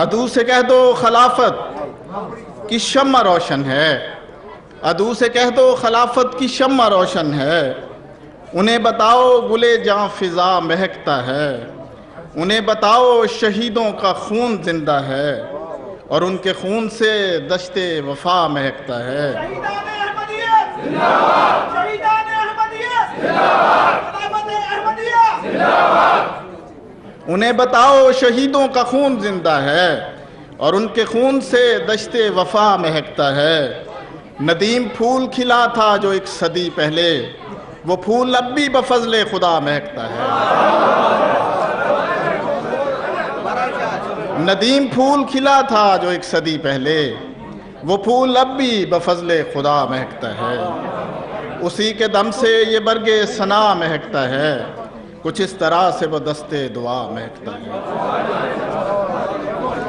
عدو سے کہہ دو خلافت کی شمع روشن ہے، عدو سے کہہ دو خلافت کی شمع روشن ہے، انہیں بتاؤ گلے جاں فضا مہکتا ہے، انہیں بتاؤ شہیدوں کا خون زندہ ہے اور ان کے خون سے دشت وفا مہکتا ہے۔ شہیدان احمدیت زندہ باد، شہیدان احمدیت زندہ باد، خلافت احمدیہ زندہ باد۔ انہیں بتاؤ شہیدوں کا خون زندہ ہے اور ان کے خون سے دشت وفا مہکتا ہے۔ ندیم پھول کھلا تھا جو ایک صدی پہلے، وہ پھول اب بھی بفضل خدا مہکتا ہے۔ ندیم پھول کھلا تھا جو ایک صدی پہلے، وہ پھول اب بھی بفضل خدا مہکتا ہے۔ اسی کے دم سے یہ برگ ثنا مہکتا ہے، کچھ اس طرح سے وہ دست دعا مہکتا ہے۔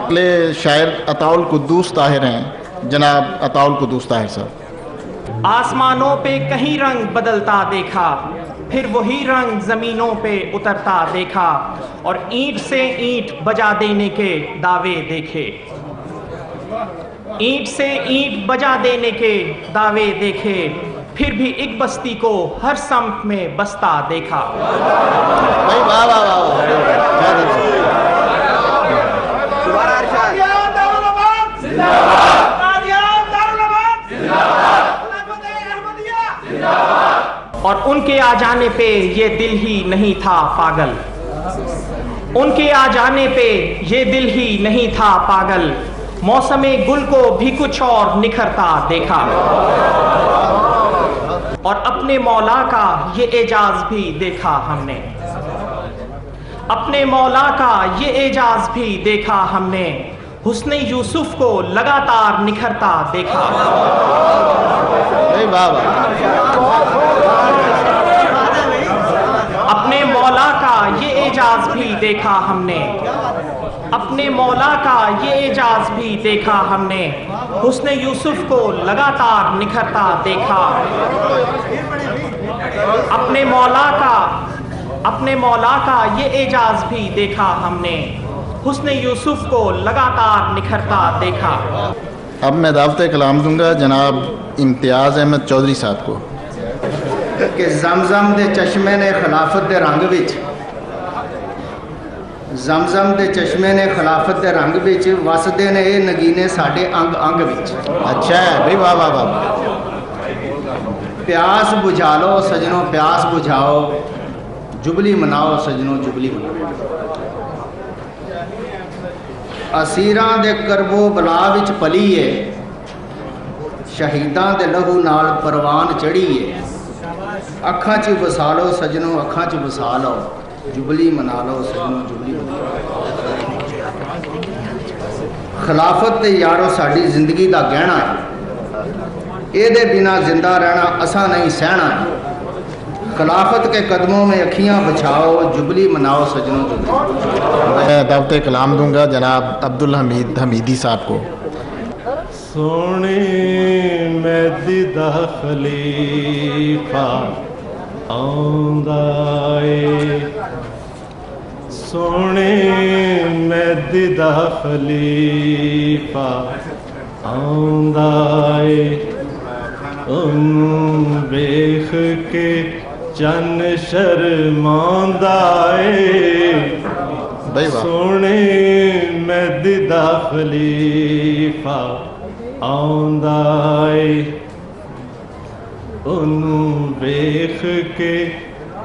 اگلے شاعر عطاء القدوس طاہر ہیں، جناب عطاء القدوس طاہر صاحب۔ آسمانوں پہ کہیں رنگ بدلتا دیکھا، پھر وہی رنگ زمینوں پہ اترتا دیکھا، اور اینٹ سے اینٹ بجا دینے کے دعوے دیکھے، اینٹ سے اینٹ بجا دینے کے دعوے دیکھے، پھر بھی ایک بستی کو ہر سمت میں بستا دیکھا۔ بھائی واہ واہ واہ قادیان دارالعلوم زندہ باد، قادیان دارالعلوم زندہ باد، خلافت احمدیہ زندہ باد۔ اور ان کے آ جانے پہ یہ دل ہی نہیں تھا پاگل، ان کے آ جانے پہ یہ دل ہی نہیں تھا پاگل، موسم گل کو بھی کچھ اور نکھرتا دیکھا، اور اپنے مولا کا یہ اعجاز بھی دیکھا ہم نے، اپنے مولا کا یہ اعجاز بھی دیکھا ہم نے، حسن یوسف کو لگاتار نکھرتا دیکھا۔ بھائی واہ واہ۔ اپنے مولا کا یہ اعجاز بھی دیکھا ہم نے، اپنے مولا کا یہ اعجاز بھی دیکھا ہم نے، حسن یوسف کو لگاتار نکھرتا دیکھا، اپنے مولا کا یہ اعجاز بھی دیکھا ہم نے، حسن یوسف کو لگاتار نکھرتا دیکھا۔ اب میں دعوت کلام دوں گا جناب امتیاز احمد چودھری صاحب کو۔ کہ زمزم دے چشمے نے خلافت دے رنگ وچ، زمزم دے چشمے نے خلافت دے رنگ وچ وسدے نے اے نگینے ساڈے انگ انگ وچ۔ اچھا ہے بھائی واہ واہ واہ۔ پیاس بجھا لو سجنوں پیاس بجھاؤ، جبلی مناؤ سجنوں جبلی مناؤ، اسیراں دے کربو بلا وچ پلیے، شہیداں دے لہو نال پروان چڑھیے، اکھاں چ وسا لو سجنوں اکھاں چ وسا لو، جبلی منا لو سجنوں جبلی منا لو۔ خلافت تے یارو ساڈی زندگی دا گہنا ہے، اے دے بنا زندہ رہنا اساں نہیں سہنا ہے، خلافت کے قدموں میں اکھیاں بچھاؤ، جبلی مناؤ سجنوں جبلی۔ میں دعوت کلام دوں گا جناب عبدالحمید حمیدی صاحب کو۔ سونے مہدی دا خلیفہ آندا اے، سونے مہدی دا خلیفہ آندا اے، انہوں ویکھ کے چن شرماندا اے، بھائی واہ۔ سونے مہدی دا خلیفہ آندا اے، انہوں ویکھ کے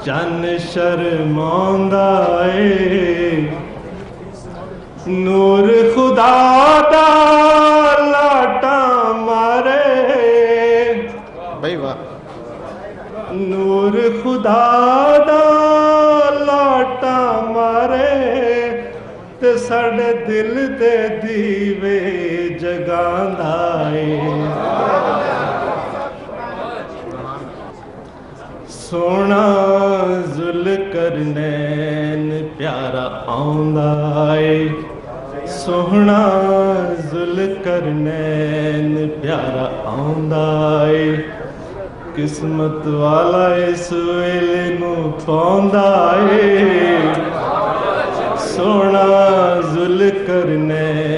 چن شرماندا اے، نور خدا دا لاٹا مارے، بھائی واہ۔ نور خدا دا لاٹا مارے، تے ساڈے دل دے دیوے جگاندا اے، سونا ذوالقرنین پیارا آندا اے، سونا ذوالقرنین پیارا آندا اے، قسمت والا اس ویلے نو پاوندا اے، سونا ذوالقرنین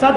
7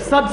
7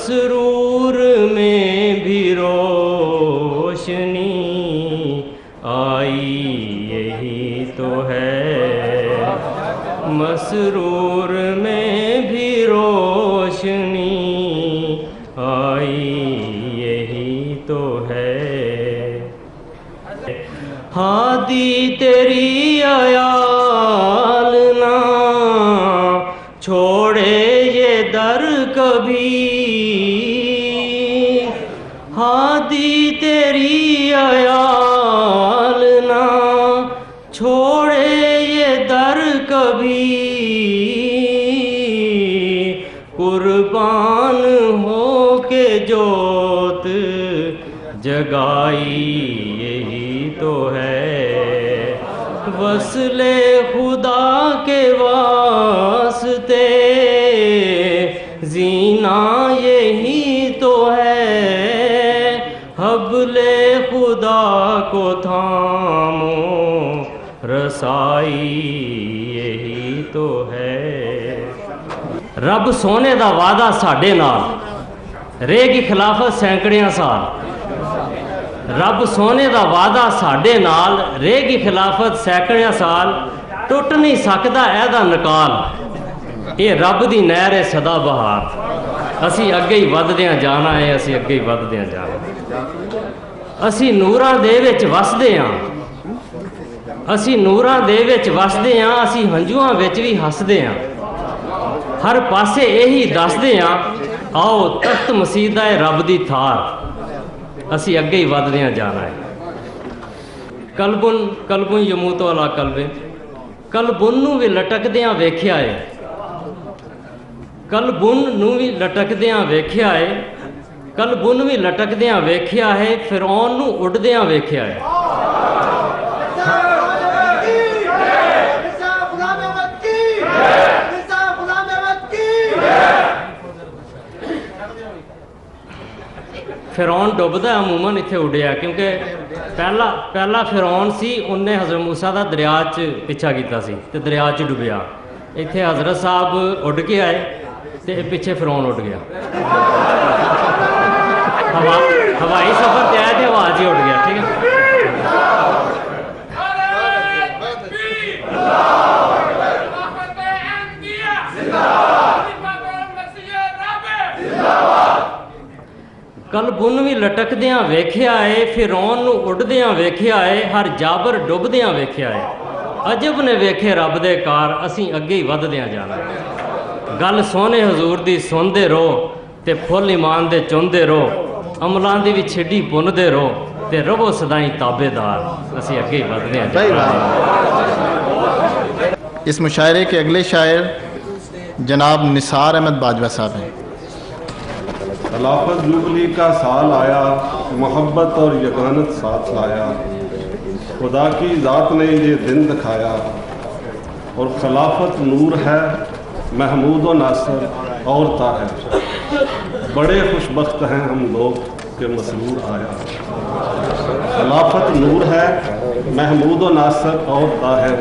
مسرور میں بھی روشنی آئی یہی تو ہے، مسرور میں بھی روشنی آئی یہی تو ہے۔ ہادی تیری عیال نہ چھوڑے یہ در کبھی، ہادی تیری عیال نہ چھوڑے یہ در کبھی، قربان ہو کے جوت جگائی یہی تو ہے، وصل خدا کے واسطے زینا یہی تو ہے، حبل خدا کو تھامو رسائی یہی تو ہے۔ رب سونے دا وعدہ ساڈے نال، رہے گی خلافت سینکڑیاں سال، رب سونے دا وعدہ ساڈے نال، رہے گی خلافت سینکڑیاں سال، ٹوٹ نہیں سکدا ایدا نکال، یہ رب دی نہر ہے سدا بہار، اسی اگے ہی وددیاں جانا ہے، اسی اگے ہی وددیاں جانا، اسی نوراں دے وچ وسدے ہاں، اسی نوراں دے وچ وسدے ہاں، اسی ہنجواں وچ بھی ہسدے ہاں، ہر پاسے یہی دسدے ہاں، آؤ تخت مسیدہ رب دی تھار، اسی اگے ہی وددیاں جانا ہے۔ کلبن یموت علی قلبن، کلبن نو بھی لٹکدیاں ویکھیا ہے، کلبن نو بھی لٹکدیاں ویکھیا ہے، کلبن بھی لٹکدیاں ویکھیا ہے، فرعون نو اڑدیاں ویکھیا ہے۔ فرعون ڈبدا عموماً اتنے اڈیا، کیونکہ پہلا فرعون سی، انہیں حضرت موسیٰ دا دریا چ پیچھا کیتا سی تے دریا چ ڈبیا، اتنے حضرت صاحب اڈ کے آئے تے پیچھے فرعون اڈ گیا، ہوائی سفر تے آئے تے آواز ہی اڈ گیا، ٹھیک ہے۔ کلبن بھی لٹکدیاں ویکھیا ہے، فرعون نو اڈدیاں ویکھیا ہے، ہر جابر ڈبدیاں ویکھیا ہے، عجب نے ویکھے رب دے کار، اسی اگے ہی وددیاں جانا۔ گل سونے حضور دی سندے رہو تے پھل ایمان دے چوندے رہو، عملاں دی بھی چھڈی پندے رہو تے رہو سدائیں تابے دار، اسی اگے ہی وددیاں جانا۔ اس مشاعرے کے اگلے شاعر جناب نثار احمد باجوہ صاحب ہیں۔ خلافت جوبلی کا سال آیا، محبت اور یگانت ساتھ لایا، خدا کی ذات نے یہ دن دکھایا، اور خلافت نور ہے، محمود و ناصر اور طاہر، بڑے خوش بخت ہیں ہم لوگ کہ مسرور آیا۔ خلافت نور ہے، محمود و ناصر اور طاہر،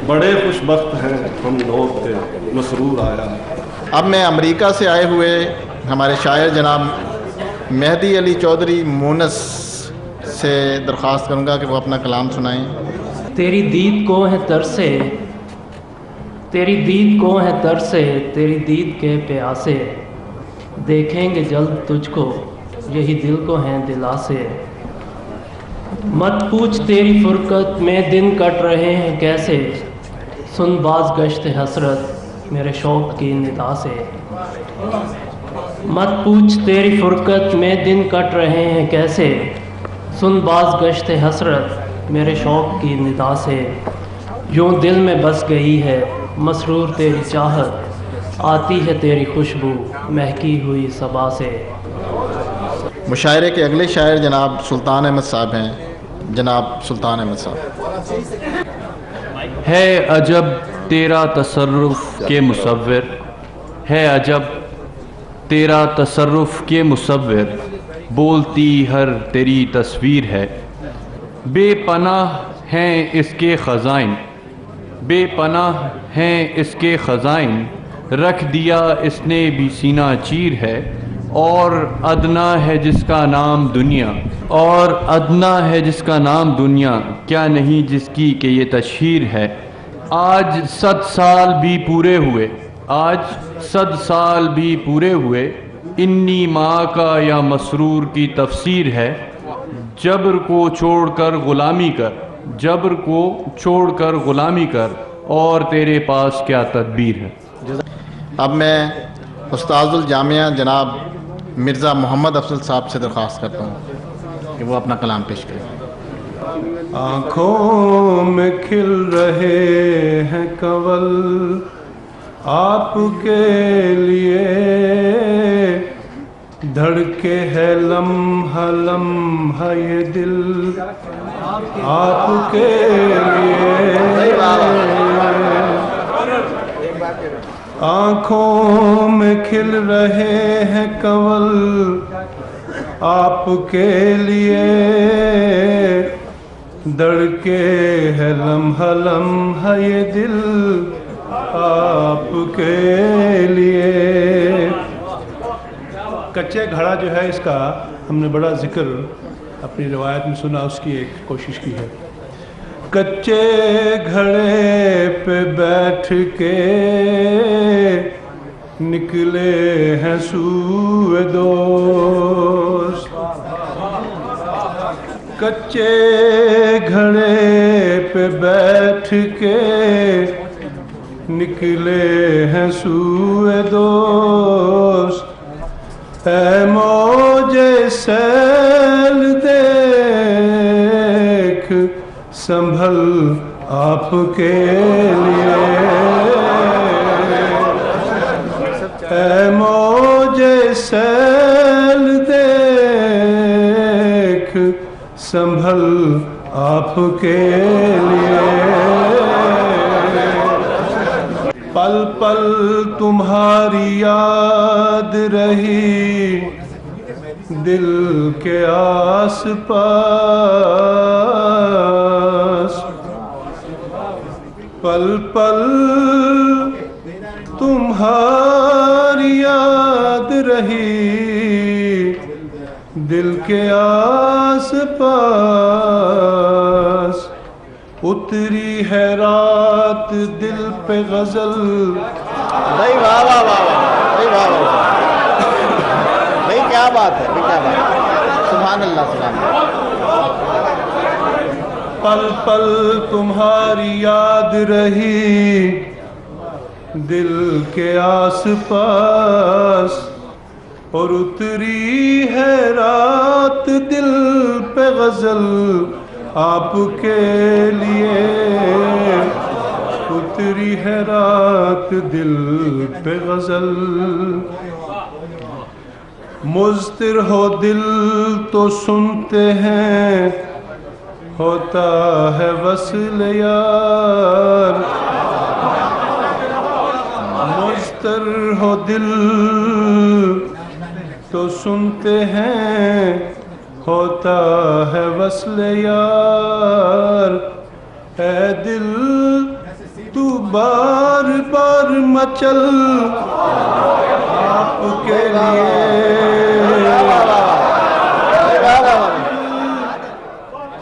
بڑے خوش بخت ہیں ہم لوگ کہ مسرور آیا۔ اب میں امریکہ سے آئے ہوئے ہمارے شاعر جناب مہدی علی چودھری مونس سے درخواست کروں گا کہ وہ اپنا کلام سنائیں۔ تیری دید کو ہے ترسے، تیری دید کو ہے ترسے، تیری دید کے پیاسے، دیکھیں گے جلد تجھ کو، یہی دل کو ہیں دلاسے۔ مت پوچھ تیری فرقت میں دن کٹ رہے ہیں کیسے، سن باز گشت حسرت میرے شوق کی ندا سے۔ مت پوچھ تیری فرقت میں دن کٹ رہے ہیں کیسے، سن باز گشت حسرت میرے شوق کی ندا سے۔ یوں دل میں بس گئی ہے مسرور تیری چاہت، آتی ہے تیری خوشبو مہکی ہوئی صبا سے۔ مشاعرے کے اگلے شاعر جناب سلطان احمد صاحب ہیں، جناب سلطان احمد صاحب۔ ہے عجب تیرا تصرف کے مصور، ہے عجب تیرا تصرف کے مصور، بولتی ہر تیری تصویر ہے۔ بے پناہ ہیں اس کے خزائن، بے پناہ ہیں اس کے خزائن، رکھ دیا اس نے بھی سینہ چیر ہے، اور ادنا ہے جس کا نام دنیا، اور ادنا ہے جس کا نام دنیا، کیا نہیں جس کی کہ یہ تشہیر ہے۔ آج 100 سال بھی پورے ہوئے، آج 100 سال بھی پورے ہوئے، انی ماں کا یا مسرور کی تفسیر ہے۔ جبر کو چھوڑ کر غلامی کر، جبر کو چھوڑ کر غلامی کر، اور تیرے پاس کیا تدبیر ہے۔ اب میں استاذ الجامعہ جناب مرزا محمد افضل صاحب سے درخواست کرتا ہوں کہ وہ اپنا کلام پیش کریں۔ آنکھوں میں کھل رہے ہیں کنول آپ کے لیے، دھڑکے ہے لمحہ لمحہ یہ دل آپ کے لیے۔ آنکھوں میں کھل رہے ہیں کنول آپ کے لیے، دھڑکے ہے لمحہ لمحہ یہ دل آپ کے لیے۔ کچے گھڑا جو ہے اس کا ہم نے بڑا ذکر اپنی روایت میں سنا، اس کی ایک کوشش کی ہے۔ کچے گھڑے پہ بیٹھ کے نکلے ہیں سوئے دوست، کچے گھڑے پہ بیٹھ کے نکلے ہیں سوئے دوست، اے موج سیل دیکھ سنبھل آپ کے لیے، اے موج سیل دیکھ سنبھل آپ کے لیے۔ پل پل تمہاری یاد رہی دل کے آس پاس، پل پل تمہاری یاد رہی دل کے آس پاس، اتری ہے رات دل پہ غزل۔ بھائی واہ واہ واہ بھائی واہ واہ بھائی، کیا بات ہے، کیا بات ہے، سبحان اللہ سبحان اللہ۔ پل پل تمہاری یاد رہی دل کے آس پاس، اور اتری ہے رات دل پہ غزل آپ کے لیے، اتری ہے رات دل پہ غزل۔ مضطر ہو دل تو سنتے ہیں ہوتا ہے وصل یار، مضطر ہو دل تو سنتے ہیں ہوتا ہے وصل یار، اے دل تو بار بار مچل آپ کے لیے،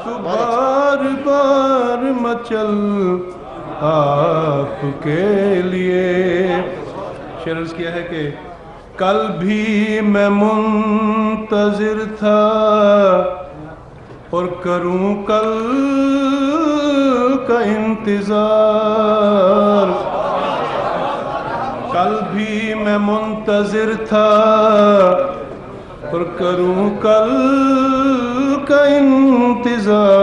تو بار بار مچل آپ کے لیے۔ شعر عرض کیا ہے کہ کل بھی میں منتظر تھا اور کروں کل کا انتظار، کل بھی میں منتظر تھا اور کروں کل کا انتظار،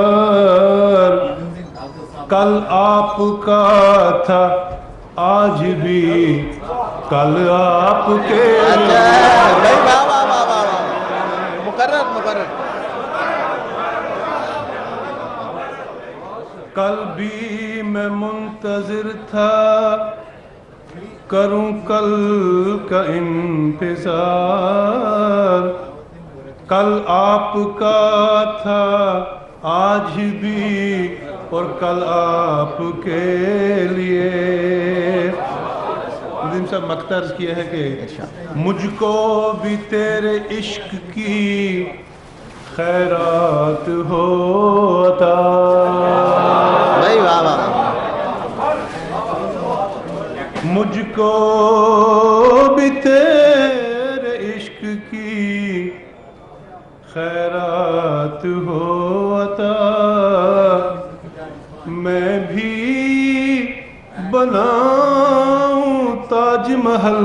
کل آپ کا تھا آج بھی کل آپ کے مقرر مقرر۔ کل بھی میں منتظر تھا کروں کل کا انتظار، کل آپ کا تھا آج بھی اور کل آپ کے لیے، ندیم صاحب مقطع کیا ہے کہ مجھ کو بھی تیرے عشق کی خیرات ہو عطا. بھائی واہ واہ. مجھ کو بھی تیرے عشق کی خیرات ہو عطا. میں بھی بناؤں تاج محل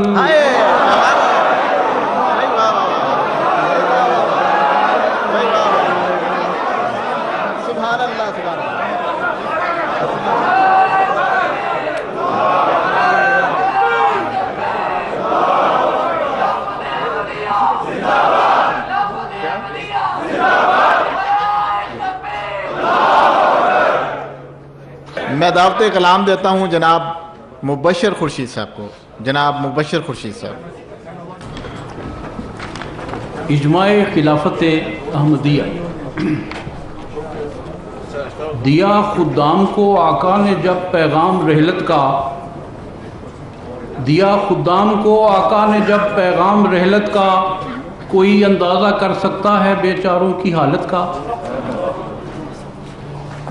سبحان اللہ سبحان اللہ. میں دعوت کلام دیتا ہوں جناب مبشر خورشید صاحب کو. جناب مبشر خورشید صاحب. اجماع خلافت احمدیہ. دیا خدام کو آقا نے جب پیغام رحلت کا، دیا خدام کو آقا نے جب پیغام رحلت کا، کوئی اندازہ کر سکتا ہے بیچاروں کی حالت کا.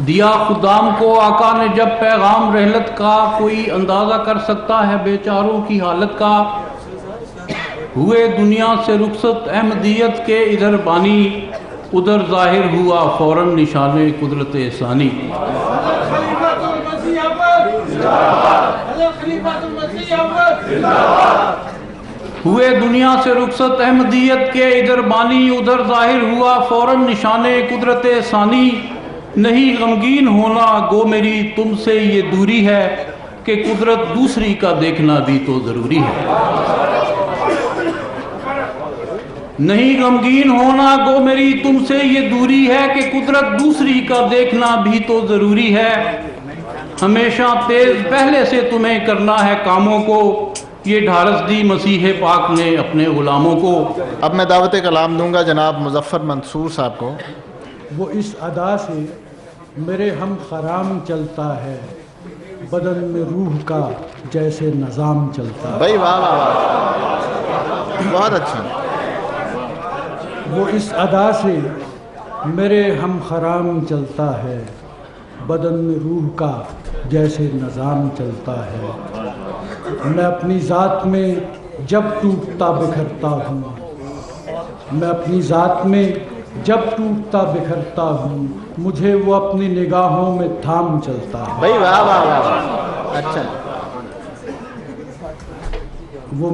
دیا خدام کو آقا نے جب پیغام رحلت کا، کوئی اندازہ کر سکتا ہے بیچاروں کی حالت کا. ہوئے دنیا سے رخصت احمدیت کے ادھر بانی، ادھر ظاہر ہوا فوراً نشان قدرت ثانی. ہوئے دنیا سے رخصت احمدیت کے ادھر بانی، ادھر ظاہر ہوا فوراً نشان قدرت ثانی. نہیں غمگین ہونا گو میری تم سے یہ دوری ہے، کہ قدرت دوسری کا دیکھنا بھی تو ضروری ہے. نہیں غمگین ہونا گو میری تم سے یہ دوری ہے، کہ قدرت دوسری کا دیکھنا بھی تو ضروری ہے. ہمیشہ تیز پہلے سے تمہیں کرنا ہے کاموں کو، یہ ڈھارس دی مسیح پاک نے اپنے غلاموں کو. اب میں دعوت کلام دوں گا جناب مظفر منصور صاحب کو. وہ اس ادا سے میرے ہم خرام چلتا ہے، بدن میں روح کا جیسے نظام چلتا ہے. بھائی واہ واہ واہ، بہت اچھا. وہ اس ادا سے میرے ہم خرام چلتا ہے، بدن میں روح کا جیسے نظام چلتا ہے. میں اپنی ذات میں جب ٹوٹتا بکھرتا ہوں، میں اپنی ذات میں جب ٹوٹتا بکھرتا ہوں، مجھے وہ اپنی نگاہوں میں تھام چلتا ہے. بھائی واہ واہ واہ، اچھا. وہ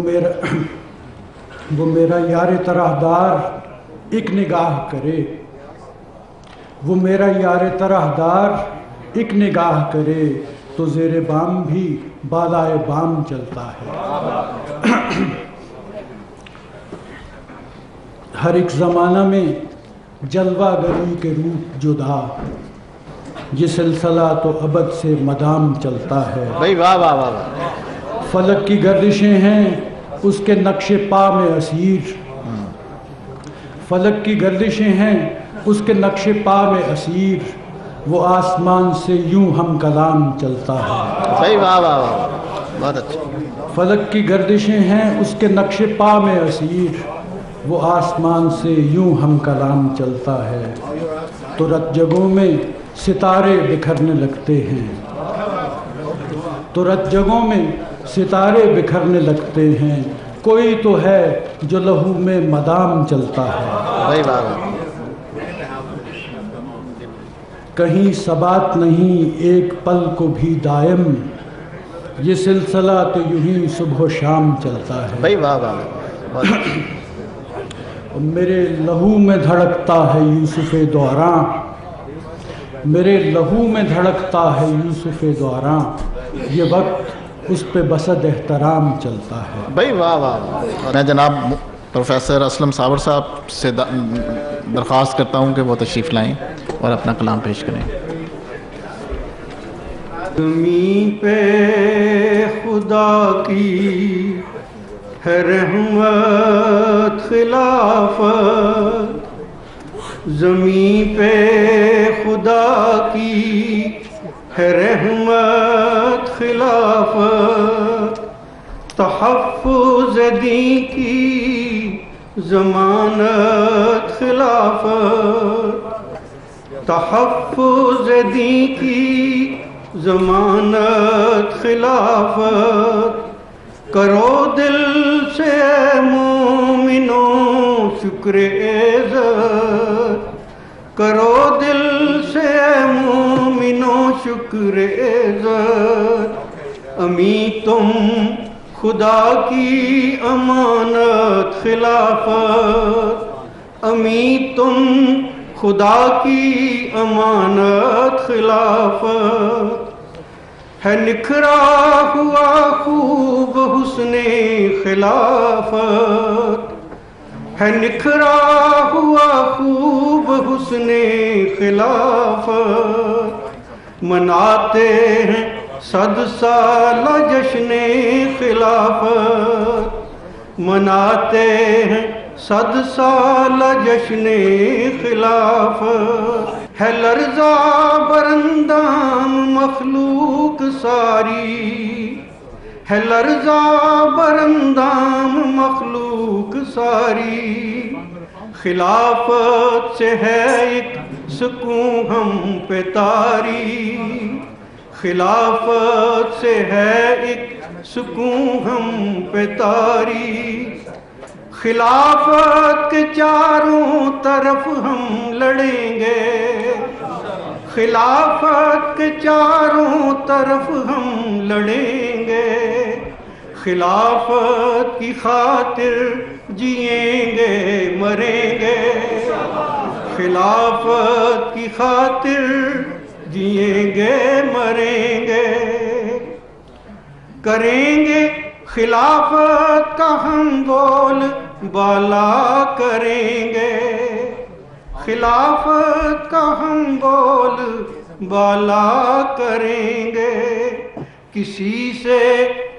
میرا یار طرحدار ایک نگاہ کرے، وہ میرا یار طرحدار ایک نگاہ کرے، تو زیر بام بھی بالائے بام چلتا ہے. ہر ایک زمانہ میں جلوہ گری کے روپ جدا، یہ سلسلہ تو ابد سے مدام چلتا ہے. بھائی واہ واہ واہ. فلک کی گردشیں ہیں اس کے نقش پا میں اسیر، فلک کی گردشیں ہیں اس کے نقش پا میں اسیر، وہ آسمان سے یوں ہم کلام چلتا ہے. بھائی واہ واہ واہ، بہت اچھا. فلک کی گردشیں ہیں اس کے نقش پا میں اسیر، وہ آسمان سے یوں ہم کلام چلتا ہے. تو رت جگوں میں ستارے بکھرنے لگتے ہیں، تو رت جگوں میں ستارے بکھرنے لگتے ہیں، کوئی تو ہے جو لہو میں مدام چلتا ہے. بھائی واہ واہ. کہیں ثبات نہیں ایک پل کو بھی دائم، یہ سلسلہ تو یوں ہی صبح و شام چلتا ہے. بھائی واہ واہ. میرے لہو میں دھڑکتا ہے یوسف دوراں، میرے لہو میں دھڑکتا ہے یوسف دوراں، یہ وقت اس پہ بسد احترام چلتا ہے. بھائی واہ واہ. میں جناب پروفیسر اسلم صابر صاحب سے درخواست کرتا ہوں کہ وہ تشریف لائیں اور اپنا کلام پیش کریں. زمین پہ خدا کی ہے رحمت خلافت، زمین پہ خدا کی ہے رحمت خلافت، تحفظ دین کی ضمانت خلافت، تحفظ دین کی ضمانت خلافت، کرو دل سے مومنوں شکر عزت، کرو دل سے مومنوں شکر عزت، امی تم خدا کی امانت خلافت، امی تم خدا کی امانت خلافت، ہے نکھرا ہوا خوب حسن خلافت، ہے نکھرا ہوا خوب حسن خلافت، مناتے ہیں 100 سالہ جشن خلافت، مناتے ہیں 100 سالہ جشن خلافت، ہے لرزا برندام مخلوق ساری، ہے لرزا برندام مخلوق ساری، خلافت سے ہے ایک سکون ہم پہ طاری، خلافت سے ہے ایک سکون ہم پہ طاری، خلافت کے چاروں طرف ہم لڑیں گے، خلافت کے چاروں طرف ہم لڑیں گے، خلافت کی خاطر جئیں گے مریں گے، خلافت کی خاطر جئیں گے مریں گے، کریں گے خلافت کا ہم بول بالا کریں گے، خلافت کا ہم بول بالا کریں گے، کسی سے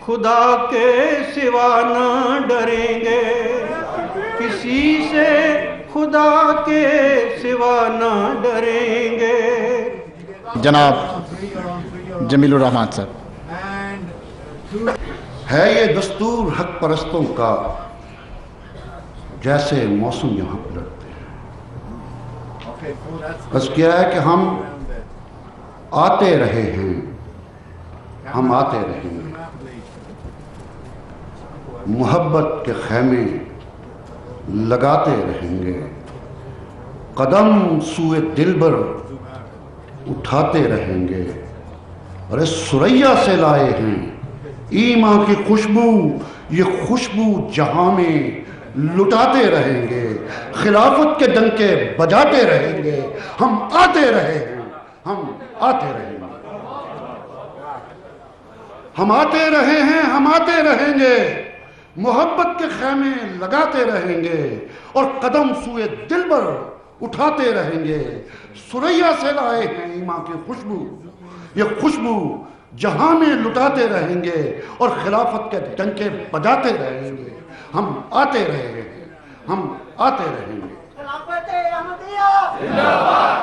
خدا کے سوا نہ ڈریں گے، کسی سے خدا کے سوا نہ ڈریں گے۔ جناب جمیل الرحمان صاحب۔ ہے یہ دستور حق پرستوں کا جیسے موسم یہاں پلٹتے ہیں، بس کیا ہے کہ ہم آتے رہے ہیں، ہم آتے رہیں گے، محبت کے خیمے لگاتے رہیں گے، قدم سوئے دلبر اٹھاتے رہیں گے، اور اس سریا سے لائے ہیں ایمان کی خوشبو، یہ خوشبو جہاں میں لٹاتے رہیں گے، خلافت کے ڈنکے بجاتے رہیں گے، ہم آتے رہے ہیں، ہم آتے رہیں گے، ہم آتے رہے ہیں، ہم آتے رہیں گے، محبت کے خیمے لگاتے رہیں گے، اور قدم سوئے دلبر اٹھاتے رہیں گے، سریا سے لائے ہیں ایمان کی خوشبو، یہ خوشبو جہاں میں لٹاتے رہیں گے، اور خلافت کے ڈنکے بجاتے رہیں گے، ہم آتے رہے ہیں، ہم آتے رہیں گے،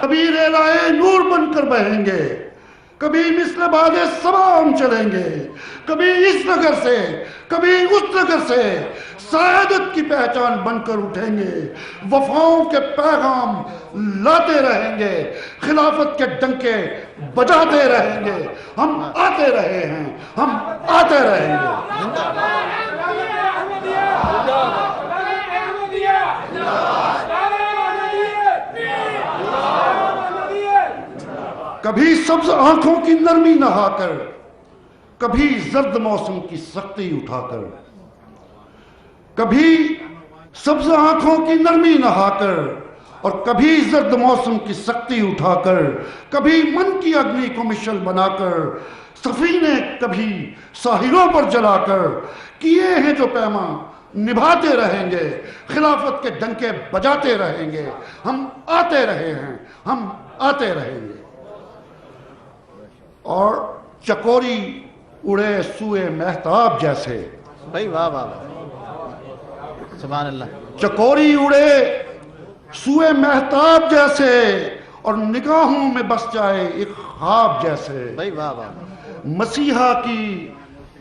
کبھی ریلائے نور بن کر بہیں گے، کبھی مثل باد صبا ہم چلیں گے، کبھی اس نگر سے کبھی اس نگر سے سعادت کی پہچان بن کر اٹھیں گے، وفاؤں کے پیغام لاتے رہیں گے، خلافت کے ڈنکے بجاتے رہیں گے، ہم آتے رہے ہیں، ہم آتے رہیں گے۔ کبھی سبز آنکھوں کی نرمی نہا کر، کبھی زرد موسم کی سختی اٹھا کر، کبھی سبز آنکھوں کی نرمی نہا کر، اور کبھی زرد موسم کی سختی اٹھا کر، کبھی من کی اگنی کو مشعل بنا کر، سفینے کبھی ساحلوں پر جلا کر، کیے ہیں جو پیمان نبھاتے رہیں گے، خلافت کے ڈنکے بجاتے رہیں گے، ہم آتے رہے ہیں، ہم آتے رہیں گے۔ اور چکوری اڑے سوئے مہتاب جیسے، بھائی واہ واہ سبحان اللہ، چکوری اڑے سوئے مہتاب جیسے، اور نگاہوں میں بس جائے ایک خواب جیسے، بھائی واہ واہ، مسیحا کی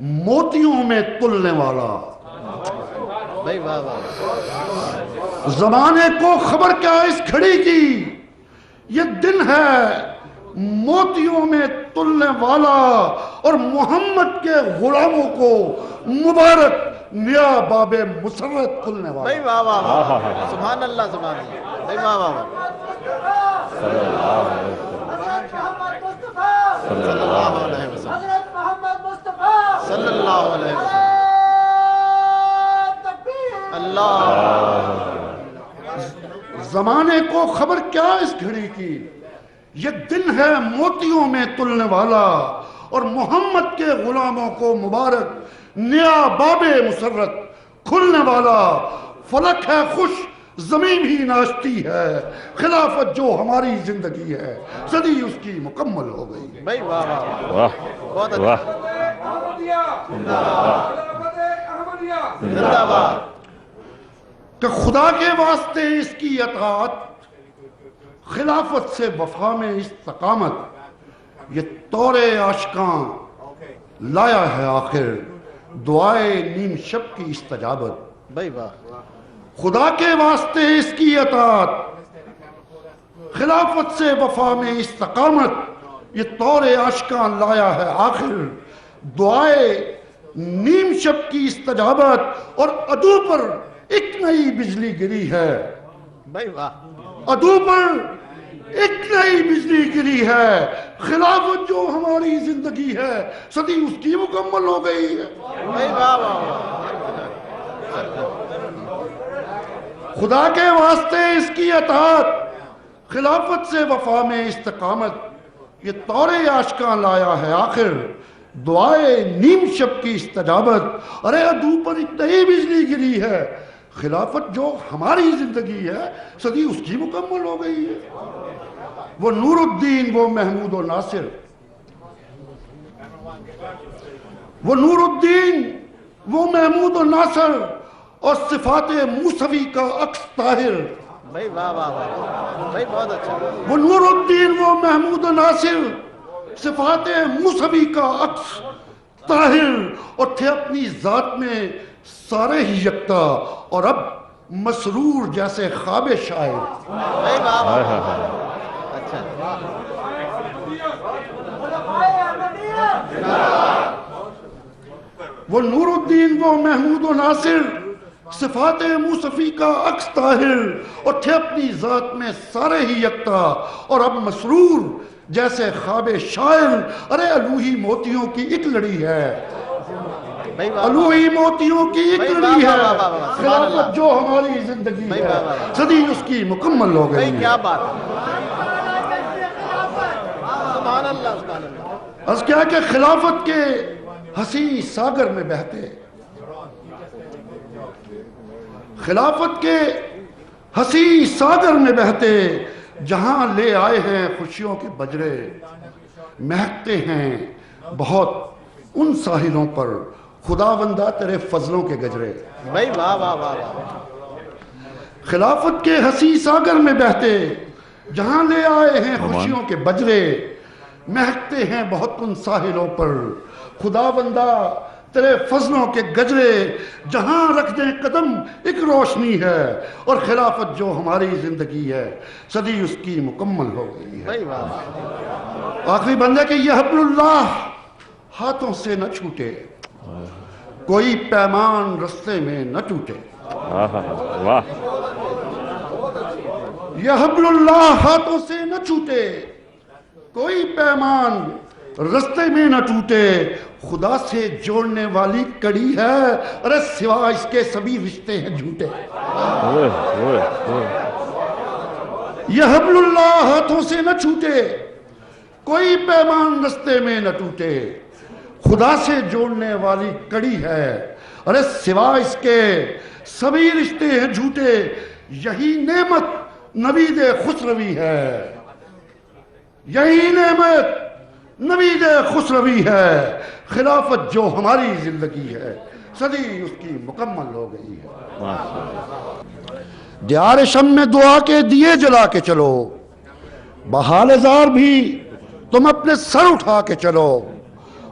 موتیوں میں تلنے والا. بھائی واہ واہ. زمانے کو خبر کیا اس گھڑی کی, یہ دن ہے موتیوں میں تلنے والا, اور محمد کے غلاموں کو مبارک نیا باب مسرت کھلنے والا. بھائی واہ واہ واہ. سبحان اللہ سبحان اللہ. بھائی واہ واہ واہ. صلی اللہ علیہ وسلم. حضرت محمد مصطفیٰ صلی اللہ علیہ وسلم. اللہ. زمانے کو خبر کیا اس گھڑی کی, یہ دن ہے موتیوں میں تلنے والا, اور محمد کے غلاموں کو مبارک نیا باب مسرت کھلنے والا. فلک ہے خوش زمین بھی ناشتی ہے, خلافت جو ہماری زندگی ہے صدی اس کی مکمل ہو گئی. بھائی واہ واہ واہ. بہت اچھا. زندہ باد. کہ خدا کے واسطے اس کی اطاعت, خلافت سے وفا میں استقامت, یہ طور عاشقاں لایا ہے آخر, دعائے نیم شب کی استجابت. بھائی واہ. خدا کے واسطے اس کی اطاعت, خلافت سے وفا میں استقامت, یہ طور عاشقاں لایا ہے آخر, دعائے نیم شب کی استجابت, اور عدو پر ایک نئی بجلی گری ہے. بھائی واہ. عدو پر ایک نئی بجلی گری ہے, خلافت جو ہماری زندگی ہے صدی اس کی مکمل ہو گئی ہے. بھائی واہ واہ. خدا کے واسطے اس کی اطاعت, خلافت سے وفا میں استقامت, یہ طور عاشقاں لایا ہے آخر, دعائے نیم شب کی استجابت. ارے عدو پر ایک نئی بجلی گری ہے, خلافت جو ہماری زندگی ہے صدی اس کی مکمل ہو گئی ہے. وہ نور الدین, وہ محمود و ناصر, وہ نور الدین, وہ محمود و ناصر, اور صفات موسوی کا عکس طاہر. بھائی واہ واہ واہ. بھائی بہت اچھا. وہ نور الدین, وہ محمود و ناصر, صفات موسوی کا عکس طاہر, اور تھے اپنی ذات میں سارے ہی یکتا, اور اب مسرور جیسے خواب شاعر. بھائی واہ واہ. اچھا. وہ نور الدین, وہ محمود و ناصر, صفات موصفی کا عکس طاہر, اور تھے اپنی ذات میں سارے ہی یکتا, اور اب مسرور جیسے خواب شاعر. ارے الوہی موتیوں کی ایک لڑی ہے, الوہی موتیوں کی ایک لڑی ہے, خلافت جو ہماری زندگی ہے صدی اس کی مکمل ہو گئی. کیا بات. سبحان اللہ سبحان اللہ. از کیا کہ خلافت کے ہنسی ساگر میں بہتے, خلافت کے ہنسی ساگر میں بہتے, جہاں لے آئے ہیں خوشیوں کے بجرے, مہکتے ہیں بہت ان ساحلوں پر, خداوندہ تیرے فضلوں کے گجرے. بھائی واہ واہ واہ. خلافت کے ہنسی ساگر میں بہتے, جہاں لے آئے ہیں خوشیوں کے بجرے, مہکتے ہیں بہت ان ساحلوں پر, خداوندہ تیرے فضلوں کے گجرے. جہاں رکھ دیں قدم ایک روشنی ہے, اور خلافت جو ہماری زندگی ہے صدی اس کی مکمل ہو گئی ہے. بھائی واہ. آخری بندے کہ یہ حبل اللہ ہاتھوں سے نہ چھوٹے, کوئی پیمان رستے میں نہ ٹوٹے. واہ. یہ حبل اللہ ہاتھوں سے نہ چھوٹے, کوئی پیمان رستے میں نہ ٹوٹے, خدا سے جوڑنے والی کڑی ہے, ارے سوا اس کے سبھی رشتے ہیں جھوٹے. یہ حبل اللہ ہاتھوں سے نہ چھوٹے, کوئی پیمان رستے میں نہ ٹوٹے, خدا سے جوڑنے والی کڑی ہے, ارے سوا اس کے سبھی رشتے ہیں جھوٹے. یہی نعمت نوید خسروی ہے, یہی نعمت نوید خسروی ہے, خلافت جو ہماری زندگی ہے صدی اس کی مکمل ہو گئی ہے. دیار شم میں دعا کے دیے جلا کے چلو, بحال زار بھی تم اپنے سر اٹھا کے چلو,